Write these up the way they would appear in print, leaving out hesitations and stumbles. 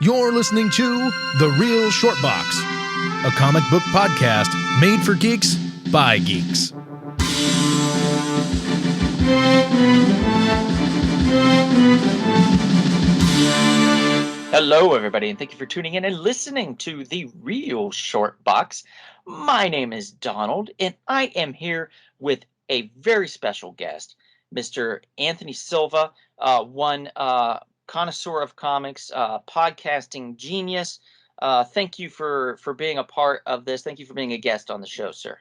You're listening to The Real Short Box, a comic book podcast made for geeks by geeks. Hello, everybody, and thank you for tuning in and listening to The Real Short Box. My name is Donald, and I am here with a very special guest, Mr. Anthony Silva, one connoisseur of comics, podcasting genius. Thank you for being a part of this. Thank you for being a guest on the show, sir.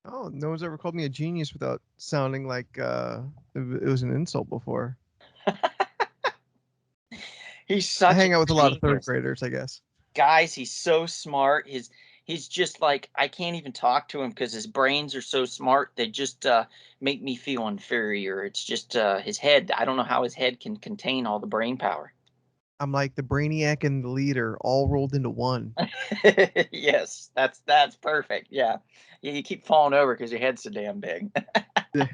Oh, no one's ever called me a genius without sounding like it was an insult before. He's such I hang out with a lot of third genius. graders, I guess. Guys, he's so smart. He's just like, I can't even talk to him because his brains are so smart. They just make me feel inferior. It's just his head. I don't know how his head can contain all the brain power. I'm like the brainiac and the leader all rolled into one. Yes, that's perfect. Yeah, you keep falling over because your head's so damn big. I'm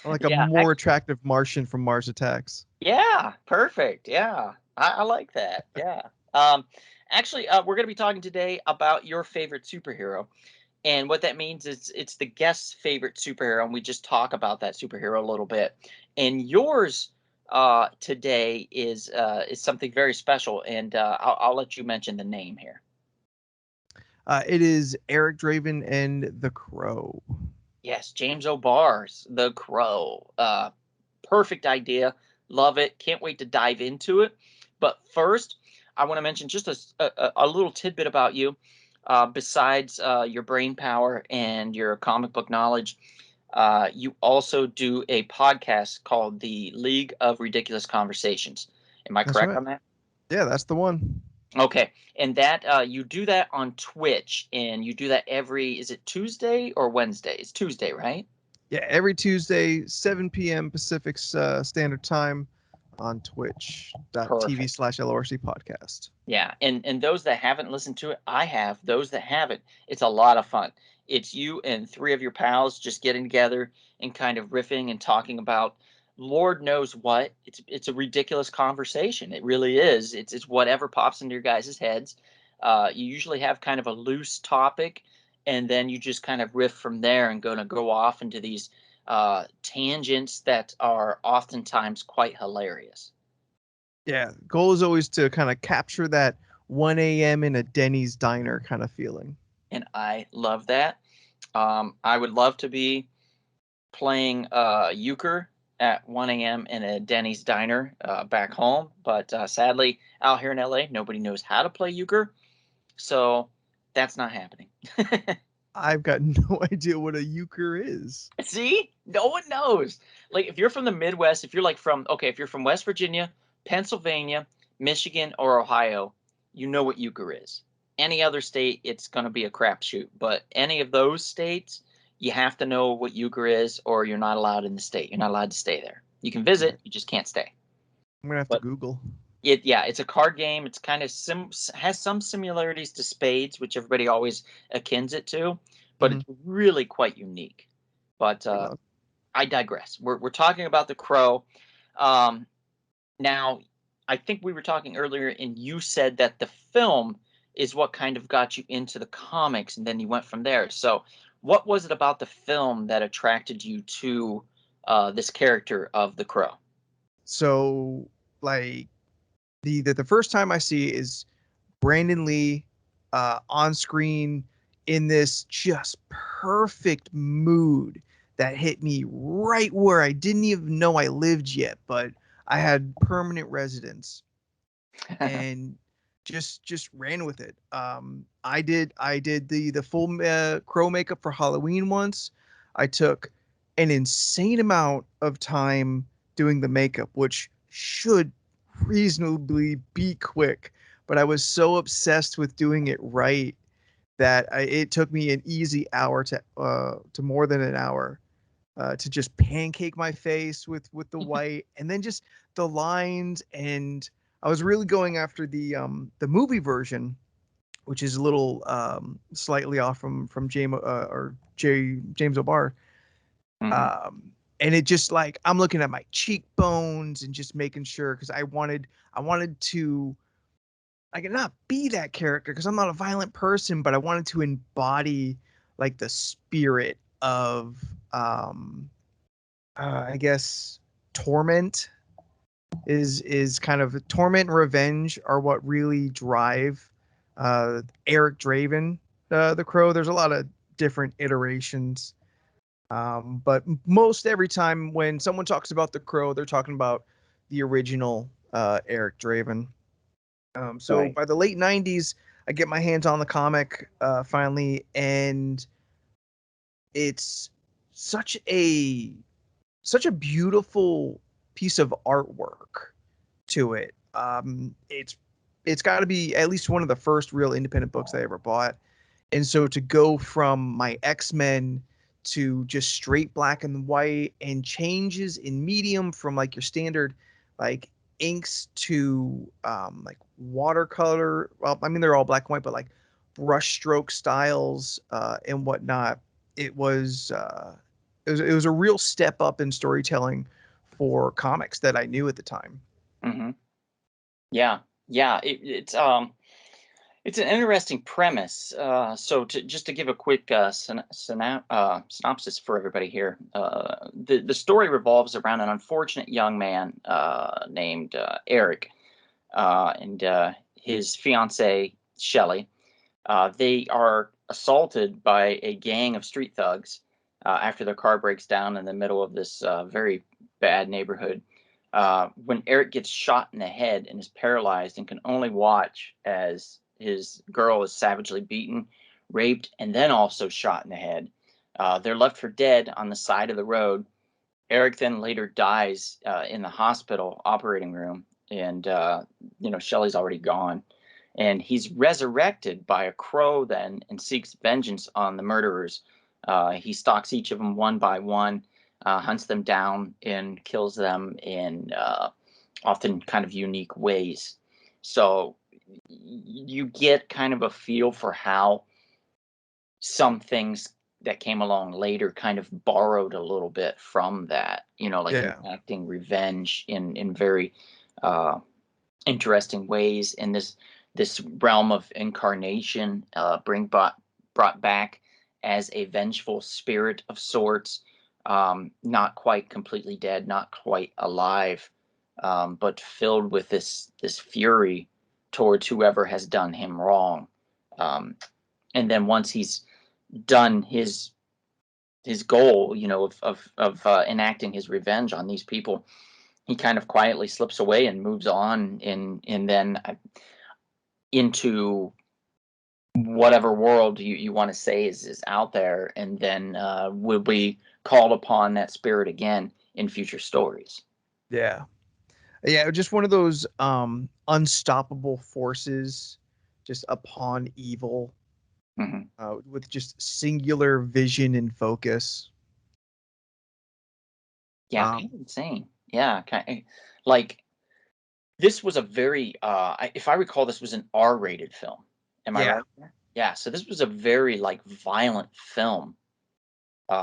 like a more attractive Martian from Mars Attacks. Yeah, perfect. Yeah, I like that. Yeah. Actually, we're going to be talking today about your favorite superhero. And what that means is it's the guest's favorite superhero, and we just talk about that superhero a little bit. And yours today is something very special, and I'll let you mention the name here. It is Eric Draven and the Crow. Yes, James O'Barr's The Crow. Perfect idea. Love it. Can't wait to dive into it. But first, I want to mention just a little tidbit about you. Besides your brain power and your comic book knowledge, you also do a podcast called The League of Ridiculous Conversations. Am I correct on that? Yeah, that's the one. Okay. And that you do that on Twitch, and you do that is it Tuesday or Wednesday? It's Tuesday, right? Yeah, every Tuesday, 7 p.m. Pacific Standard Time on twitch.tv/LRC podcast. Yeah, and those that haven't listened to it, I have. Those that haven't, it's a lot of fun. It's you and three of your pals just getting together and kind of riffing and talking about Lord knows what. It's a ridiculous conversation. It really is. It's whatever pops into your guys' heads. You usually have kind of a loose topic, and then you just kind of riff from there and going to go off into these tangents that are oftentimes quite hilarious. Yeah, goal is always to kind of capture that 1 a.m. in a Denny's diner kind of feeling. And I love that. I would love to be playing euchre at 1 a.m. in a Denny's diner back home, but sadly, out here in LA, nobody knows how to play euchre, so that's not happening. I've got no idea what a euchre is. See? No one knows. Like, if you're from the Midwest, if you're from West Virginia, Pennsylvania, Michigan, or Ohio, you know what euchre is. Any other state, it's going to be a crapshoot. But any of those states, you have to know what euchre is, or you're not allowed in the state. You're not allowed to stay there. You can visit, you just can't stay. I'm going to have to Google. It's a card game. It's kind of has some similarities to spades, which everybody always akins it to, but it's really quite unique. But I digress. We're talking about the Crow. Now, I think we were talking earlier, and you said that the film is what kind of got you into the comics, and then you went from there. So, what was it about the film that attracted you to this character of the Crow? So, like, the first time I see is Brandon Lee on screen in this just perfect mood that hit me right where I didn't even know I lived yet, but I had permanent residence and just ran with it. I did the full Crow makeup for Halloween once. I took an insane amount of time doing the makeup, which should reasonably be quick, but I was so obsessed with doing it right that it took me an easy hour to more than an hour to just pancake my face with the white and then just the lines. And I was really going after the movie version, which is a little slightly off from James O'Barr. and it just like I'm looking at my cheekbones and just making sure because I wanted to I could not be that character because I'm not a violent person, but I wanted to embody like the spirit of I guess torment is kind of torment and revenge are what really drive Eric Draven, the Crow. There's a lot of different iterations, but most every time when someone talks about the Crow, they're talking about the original Eric Draven. So Right. by the late '90s, I get my hands on the comic finally, and it's such a such a beautiful piece of artwork to it. It's got to be at least one of the first real independent books I ever bought. And so to go from my X-Men to just straight black and white and changes in medium from like your standard like inks to like watercolor. Well, I mean they're all black and white, but like brush stroke styles and whatnot. It was it was a real step up in storytelling for comics that I knew at the time. Hmm. Yeah, yeah. It's an interesting premise. So, just to give a quick synopsis for everybody here, the story revolves around an unfortunate young man named Eric and his fiancee Shelley. They are assaulted by a gang of street thugs after their car breaks down in the middle of this very bad neighborhood. When Eric gets shot in the head and is paralyzed and can only watch as his girl is savagely beaten, raped, and then also shot in the head, they're left for dead on the side of the road. Eric then later dies in the hospital operating room, and Shelley's already gone. And he's resurrected by a crow then and seeks vengeance on the murderers. He stalks each of them one by one, hunts them down, and kills them in often kind of unique ways. So you get kind of a feel for how some things that came along later kind of borrowed a little bit from that, like Yeah. enacting revenge in very uh, interesting ways in this realm of incarnation, brought back as a vengeful spirit of sorts, not quite completely dead, not quite alive, but filled with this fury towards whoever has done him wrong. Um, and then once he's done his goal, of enacting his revenge on these people, he kind of quietly slips away and moves on, and then into whatever world you want to say is out there, and then will be called upon that spirit again in future stories. Yeah. Yeah, just one of those unstoppable forces just upon evil Hmm. with just singular vision and focus. Yeah, Um, kind of insane. Yeah, like this was a very, if I recall, this was an R-rated film. Am I yeah. right there? Yeah, so this was a very like violent film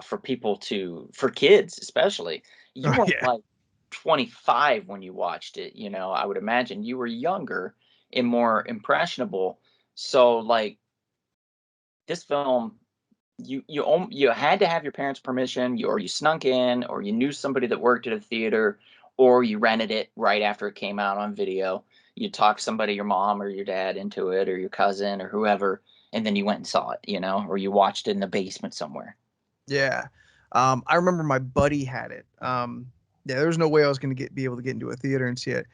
for kids especially. You Oh, weren't yeah. like 25 when you watched it. I would imagine you were younger and more impressionable. So like this film, you had to have your parents' permission, or you snuck in, or you knew somebody that worked at a theater, or you rented it right after it came out on video. You talked somebody, your mom or your dad, into it, or your cousin or whoever, and then you went and saw it, or you watched it in the basement somewhere. Yeah. I remember my buddy had it. Yeah, there was no way I was going to be able to get into a theater and see it,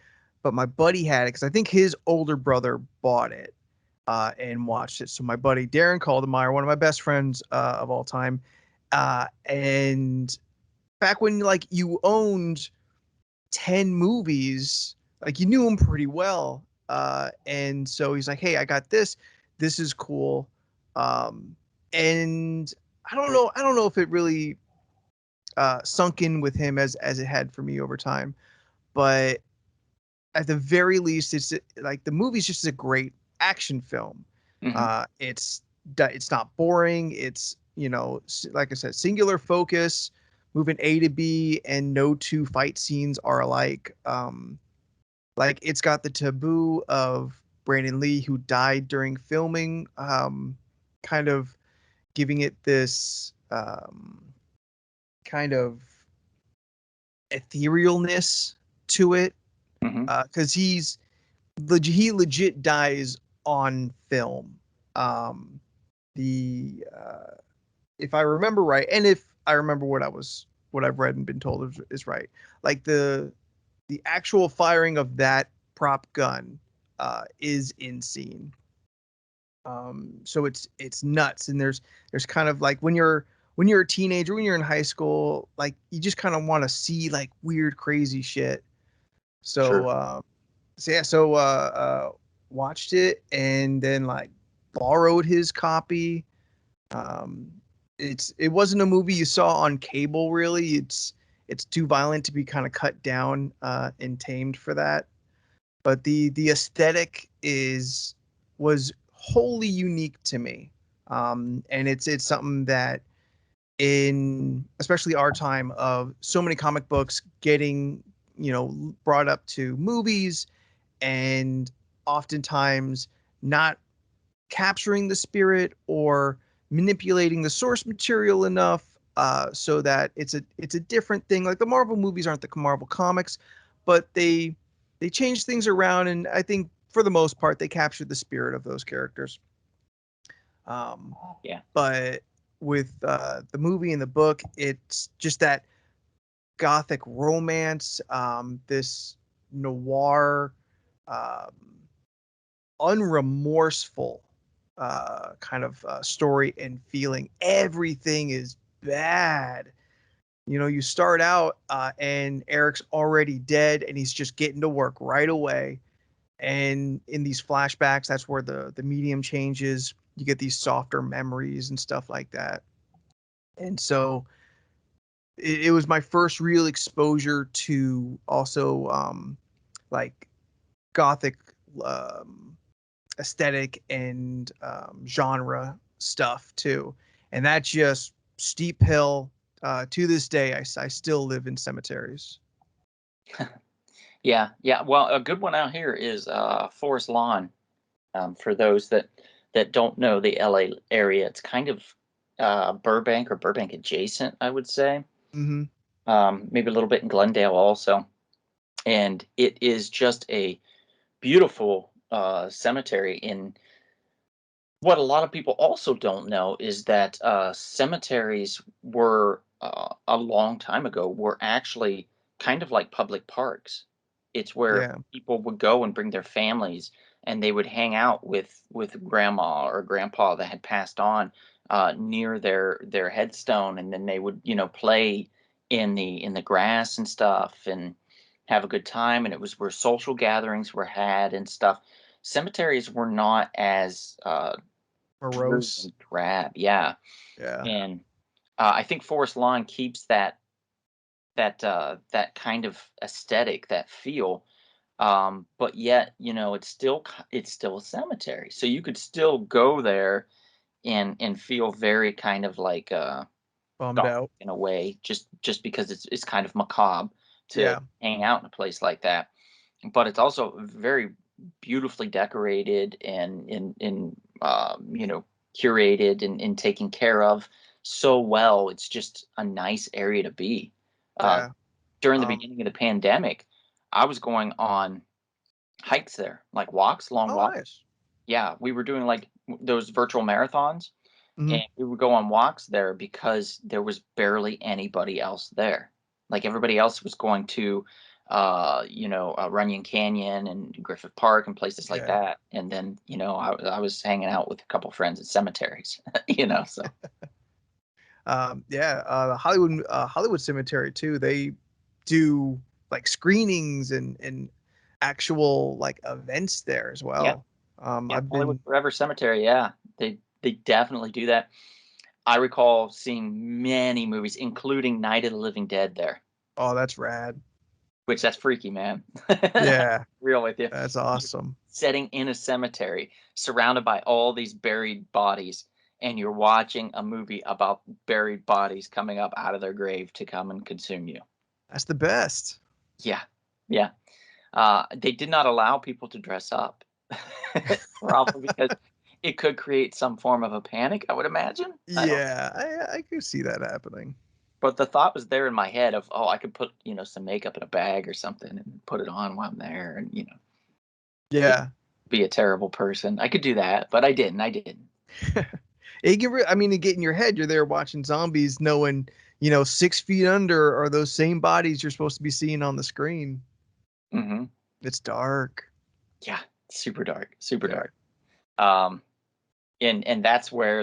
but my buddy had it because I think his older brother bought it and watched it. So my buddy Darren Caldemeyer, one of my best friends of all time, and back when like you owned 10 movies, like you knew him pretty well. And so he's like, "Hey, I got this. This is cool." Um, and I don't know if it really sunk in with him as it had for me over time, but at the very least, it's like the movie's just a great action film. Hmm. It's not boring. It's like I said, singular focus. moving A to B, and no two fight scenes are alike. Like it's got the taboo of Brandon Lee, who died during filming, kind of giving it this kind of etherealness to it, Hmm. because he legit dies on film. Um, the If I remember right, and if I remember what I've read and been told is right, like the actual firing of that prop gun is in scene. So it's nuts, and there's kind of like when you're a teenager, when you're in high school, like you just kind of want to see like weird, crazy shit. Sure. So watched it and then like borrowed his copy. Um, it wasn't a movie you saw on cable really. It's too violent to be kind of cut down and tamed for that. But the aesthetic is was wholly unique to me. And it's something that in especially our time of so many comic books getting brought up to movies, and oftentimes not capturing the spirit or manipulating the source material enough so that it's a different thing. Like the Marvel movies aren't the Marvel comics, but they change things around, and I think for the most part they captured the spirit of those characters. Um, Yeah. but with the movie and the book, it's just that gothic romance, this noir, um, unremorseful kind of story and feeling. Everything is bad. You start out and Eric's already dead, and he's just getting to work right away. And in these flashbacks, that's where the medium changes. You get these softer memories and stuff like that. And so it was my first real exposure to also like gothic um, aesthetic and genre stuff too. And that just steep hill. To this day, I still live in cemeteries. Yeah. Yeah. Well, a good one out here is Forest Lawn. For those that don't know the LA area, it's kind of Burbank or Burbank adjacent, I would say. Hmm. Maybe a little bit in Glendale also, and it is just a beautiful cemetery. In what a lot of people also don't know is that cemeteries were a long time ago were actually kind of like public parks. It's where Yeah, people would go and bring their families, and they would hang out with grandma or grandpa that had passed on near their headstone, and then they would play in the grass and stuff and have a good time. And it was where social gatherings were had and stuff. Cemeteries were not as dreary morose. and drab, yeah. Yeah, And I think Forest Lawn keeps that kind of aesthetic, that feel. But yet, it's still a cemetery, so you could still go there and feel very kind of like bummed gothic out. in a way, just because it's kind of macabre to Yeah, hang out in a place like that. But it's also very beautifully decorated and curated and taken care of so well. It's just a nice area to be. Uh, yeah. During the Um, beginning of the pandemic, I was going on hikes there, like walks, long oh, walks. nice. Yeah, we were doing like those virtual marathons, Hmm. and we would go on walks there because there was barely anybody else there. Like everybody else was going to, Runyon Canyon and Griffith Park and places like Yeah. that. And then, I was hanging out with a couple friends at cemeteries, so Yeah, the Hollywood Cemetery too. They do like screenings and actual like events there as yeah, well. yeah. I've Hollywood been. Forever Cemetery. Yeah, they definitely do that. I recall seeing many movies, including Night of the Living Dead there, Oh, that's rad. which that's freaky, man. Yeah, Real with you. that's You're awesome. setting in a cemetery surrounded by all these buried bodies, and you're watching a movie about buried bodies coming up out of their grave to come and consume you. That's the best. Yeah, yeah. They did not allow people to dress up, probably because it could create some form of a panic, I would imagine. I don't. Yeah, I could see that happening. But the thought was there in my head of, oh, I could put, some makeup in a bag or something and put it on while I'm there, and Yeah. be a terrible person. I could do that, but I didn't. I didn't. I mean, to get in your head, you're there watching zombies, knowing 6 feet under are those same bodies you're supposed to be seeing on the screen. Hmm. It's dark. Yeah, super dark, super Yeah. dark. And that's where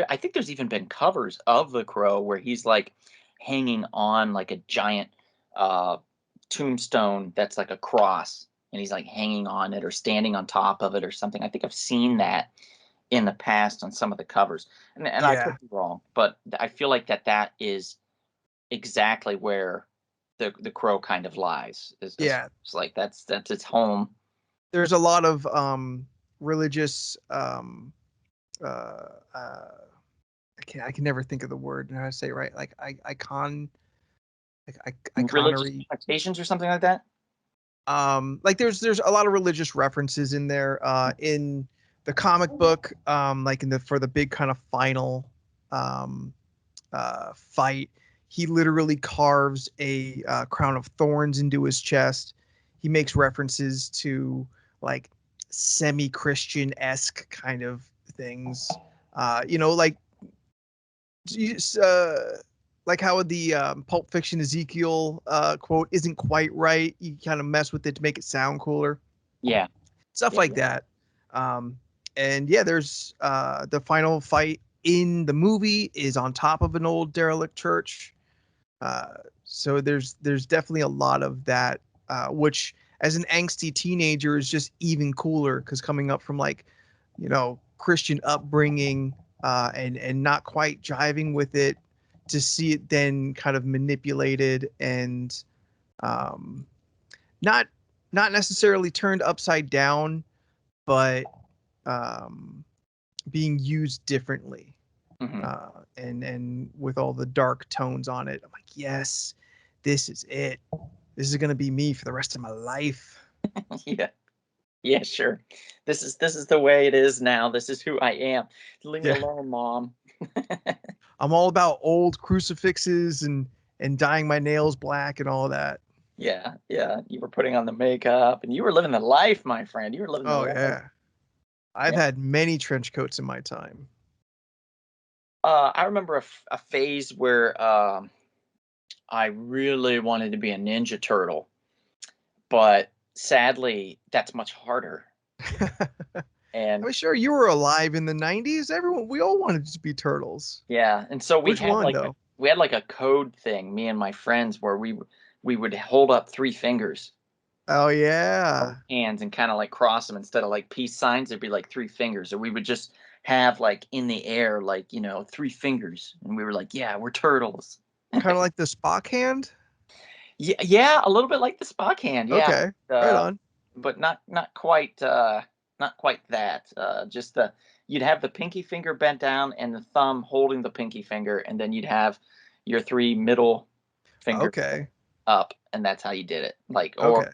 I think there's even been covers of The Crow where he's like hanging on like a giant tombstone that's like a cross, and he's like hanging on it or standing on top of it or something. I think I've seen that in the past on some of the covers, and I Yeah. could be wrong, but I feel like that is exactly where the Crow kind of lies. Yeah. It's like that's its home. There's a lot of religious uh I can never think of the word and how to say it right. Like Religious iconery. connotations or something like that. Like there's a lot of religious references in there in the comic book, like for the big kind of final um fight. He literally carves a crown of thorns into his chest. He makes references to like semi-Christian esque kind of things. Like like how the Pulp Fiction Ezekiel quote isn't quite right. You kind of mess with it to make it sound cooler. Yeah. Stuff Yeah, like yeah. that. And yeah, there's the final fight in the movie is on top of an old derelict church. So there's definitely a lot of that, which as an angsty teenager is just even cooler because coming up from like, Christian upbringing and not quite jiving with it, to see it then kind of manipulated and um, not not necessarily turned upside down, but um, being used differently, Hmm. and with all the dark tones on it. I'm like, yes, this is it. This is gonna be me for the rest of my life. Yeah. Yeah, sure. This is the way it is now. This is who I am. Leave me Yeah, alone, mom. I'm all about old crucifixes and dyeing my nails black and all that. Yeah, yeah. You were putting on the makeup and you were living the life, my friend. You were living the Oh life. yeah, I've Yeah. had many trench coats in my time. I remember a phase where I really wanted to be a Ninja Turtle, but sadly, that's much harder. And I'm sure you were alive in the '90s. We all wanted to be turtles. yeah, and so we Which had one like though? a code thing, me and my friends, where we would hold up three fingers, Oh both yeah. hands, and kind of like cross them instead of like peace signs. It'd be like three fingers, or we would just have like in the air, like three fingers, and we were like, yeah, we're turtles. Kind of like the Spock hand. Yeah, yeah, a little bit like the Spock hand, yeah, Okay, right uh, on. but not quite that. Just the you'd have the pinky finger bent down and the thumb holding the pinky finger, and then you'd have your three middle fingers Okay, up, and that's how you did it. Like, okay.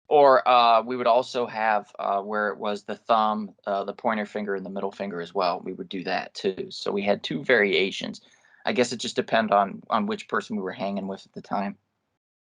or we would also have where it was the thumb, the pointer finger, and the middle finger as well. We would do that too. So we had two variations. I guess it just depended on which person we were hanging with at the time.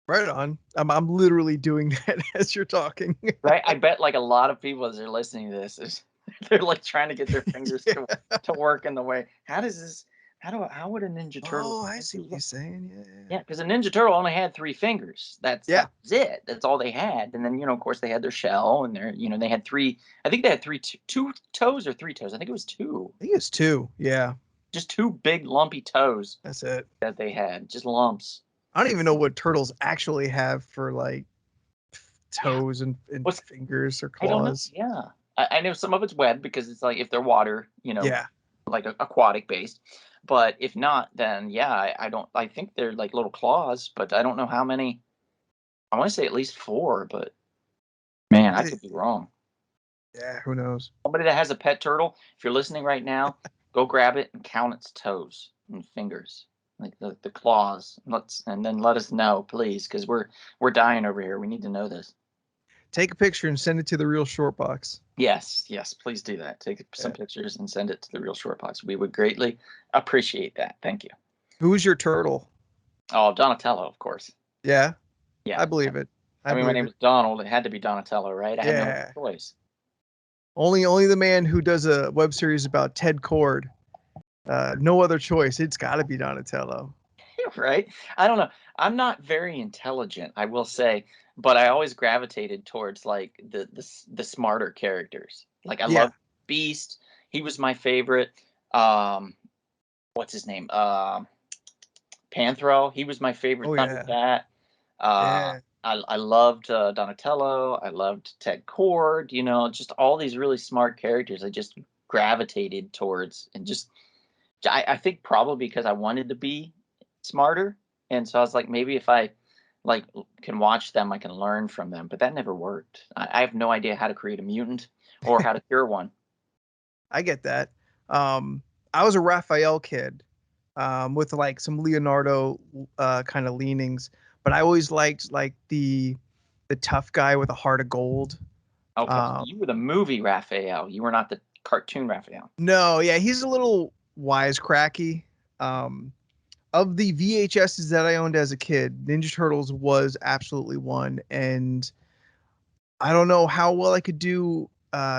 Right on. I'm literally doing that as you're talking. Right? I bet like a lot of people as they're listening to this they're like trying to get their fingers Yeah. to work in the way. How would a Ninja Turtle Oh, I see what you're saying. Yeah. Yeah, because a Ninja Turtle only had three fingers. Yeah. That was it. That's all they had. And then, of course they had their shell and they had three. I think they had two toes or three toes. I think it was two. I think it's two. Yeah, Just two big lumpy toes that's it. that they had. Just lumps. I don't even know what turtles actually have for like Yeah. toes and What's fingers or I don't know. claws. Yeah. I know some of it's web because it's like if they're water, Yeah. like aquatic based. But if not, then yeah, I don't. I think they're like little claws, but I don't know how many. I want to say at least four, but man, I could be wrong. Yeah. Who knows? Somebody that has a pet turtle, if you're listening right now, Go grab it and count its toes and fingers, like the claws. And then let us know, please, because we're dying over here. We need to know this. Take a picture and send it to the Real Short Box. Yes, please do that. Take some pictures and send it to the Real Short Box. We would greatly appreciate that. Thank you. Who's your turtle? Oh, Donatello, of course. Yeah, Yeah, I believe it. I mean, my name was Donald. It had to be Donatello, right? I had no other choice. Only the man who does a web series about Ted Cord. No other choice. It's got to be Donatello. Right? I don't know. I'm not very intelligent, I will say, but I always gravitated towards like the smarter characters. Like I love Beast. He was my favorite. What's his name? Panthro. He was my favorite. Oh, yeah. Thundercat. I loved Donatello. I loved Ted Cord. You know, just all these really smart characters. I just gravitated towards, and just I think probably because I wanted to be smarter, and so I was like, maybe if I like can watch them, I can learn from them. But that never worked. I have no idea how to create a mutant or how to cure one. I get that. I was a Raphael kid, with like some Leonardo kind of leanings, but I always liked like the tough guy with a heart of gold. Okay, so you were the movie Raphael. You were not the cartoon Raphael. No, yeah, he's a little wisecracky. Of the VHSs that I owned as a kid, Ninja Turtles was absolutely one, and I don't know how well I could do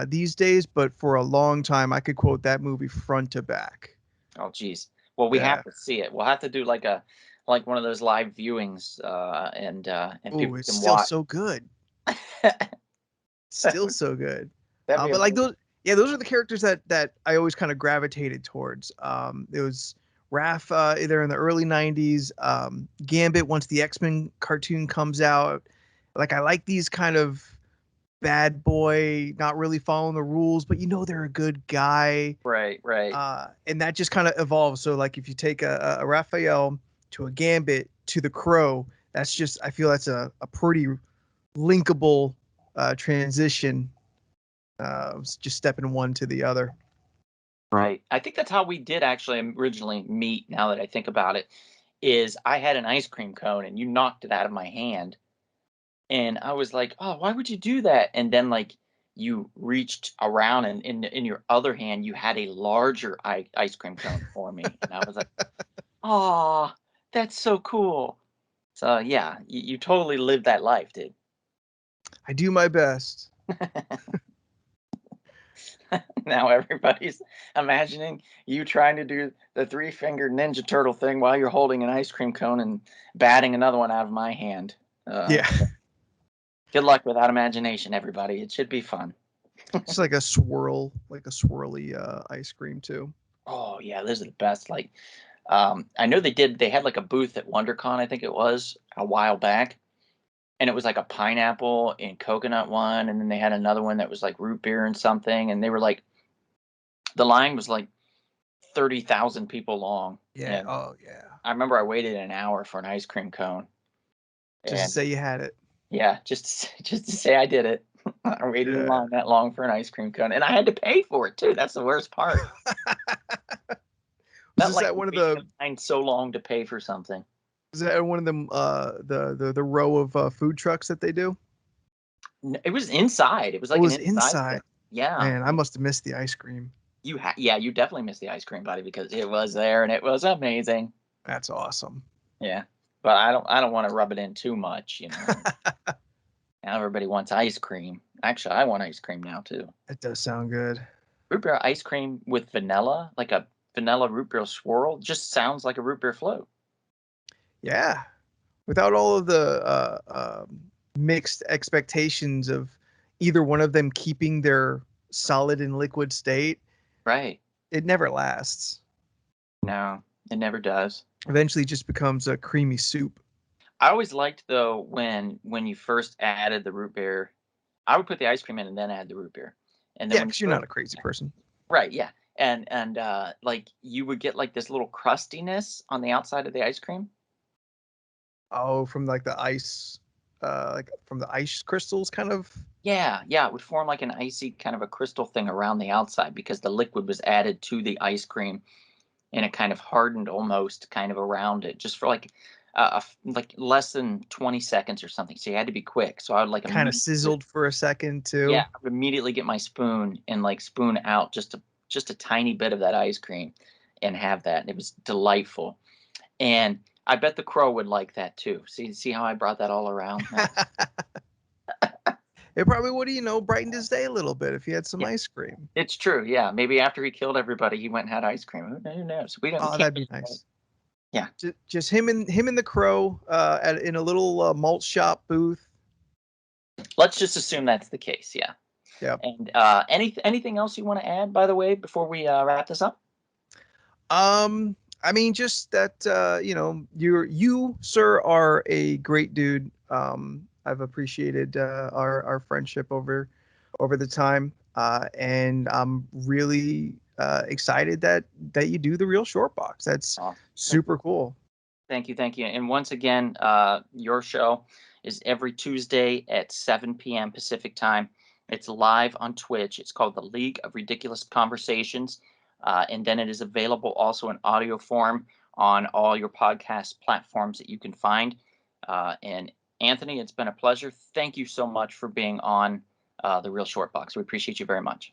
these days, but for a long time I could quote that movie front to back. Oh, geez. Well, we have to see it. We'll have to do like one of those live viewings, and Oh, people it's can still watch. so good. Still so good. That'd be But like amazing. those are the characters that I always kind of gravitated towards. It was Raph either in the early '90s, Gambit once the X-Men cartoon comes out. Like I like these kind of bad boy, not really following the rules, but you know they're a good guy. Right. And that just kind of evolves. So like if you take a Raphael to a Gambit to the Crow, that's just I feel that's a pretty linkable transition, just stepping one to the other. Right. I think that's how we did actually originally meet. Now that I think about it, is I had an ice cream cone and you knocked it out of my hand, and I was like, "Oh, why would you do that?" And then like you reached around, and in your other hand you had a larger ice cream cone for me, and I was like, "Oh, that's so cool." So yeah, you totally lived that life, dude. I do my best. Now everybody's imagining you trying to do the three-fingered Ninja Turtle thing while you're holding an ice cream cone and batting another one out of my hand. Yeah, Good luck with that imagination, everybody. It should be fun. it's like a swirl, like a swirly ice cream too. Oh yeah, those are the best. Like, I know they had like a booth at WonderCon, I think it was a while back, and it was like a pineapple and coconut one, and then they had another one that was like root beer and something, and they were like the line was like 30,000 people long. Yeah. And Oh yeah. I remember I waited an hour for an ice cream cone, Just to and say you had it. yeah, just to say I did it. I waited in Yeah. line that long for an ice cream cone, and I had to pay for it too. That's the worst part. Was Not this like at one of waiting the? in line so long to pay for something. Was that at one of them? The row of food trucks that they do. It was inside. It was Oh, it like an was inside thing. inside. Yeah, Man, I must have missed the ice cream. yeah, you definitely missed the ice cream, buddy, because it was there and it was amazing. That's awesome. Yeah, but I don't want to rub it in too much, you know. Now everybody wants ice cream. Actually, I want ice cream now too. It does sound good. Root beer ice cream with vanilla, like a vanilla root beer swirl, just sounds like a root beer float. Yeah, without all of the mixed expectations of either one of them keeping their solid and liquid state, Right. it never lasts. No, it never does. Eventually, it just becomes a creamy soup. I always liked though when you first added the root beer, I would put the ice cream in and then add the root beer. And then Yeah, when you because you're put not a crazy person. right, yeah. And like you would get like this little crustiness on the outside of the ice cream. Oh, from like the ice like from the ice crystals, kind of. Yeah, it would form like an icy kind of a crystal thing around the outside because the liquid was added to the ice cream and it kind of hardened almost kind of around it just for like like less than 20 seconds or something. So you had to be quick. So I would like Kind of immediately, sizzled for a second yeah, too. I would immediately get my spoon and like spoon out just a tiny bit of that ice cream and have that. And it was delightful. And I bet the crow would like that too. See how I brought that all around? It probably would have, brightened his day a little bit if he had some Yeah, ice cream. it's true. Yeah, maybe after he killed everybody, he went and had ice cream. Who knows? We Oh, can't. that'd be nice. Yeah. Just him and the crow in a little malt shop booth. Let's just assume that's the case. Yeah. Yeah. And anything else you want to add, by the way, before we wrap this up? I mean, just that you, sir, are a great dude. I've appreciated our friendship over the time, and I'm really excited that you do the real short box. That's Awesome. super cool. Thank you. And once again, your show is every Tuesday at 7 p.m. Pacific time. It's live on Twitch. It's called the League of Ridiculous Conversations, and then it is available also in audio form on all your podcast platforms that you can find. And Anthony, it's been a pleasure. Thank you so much for being on the Real Short Box. We appreciate you very much.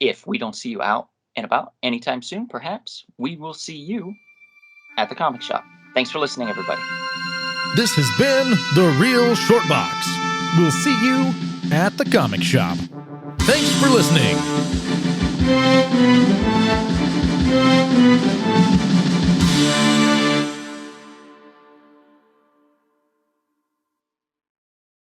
If we don't see you out and about anytime soon, perhaps we will see you at the comic shop. Thanks for listening, everybody. This has been The Real Short Box. We'll see you at the comic shop. Thanks for listening.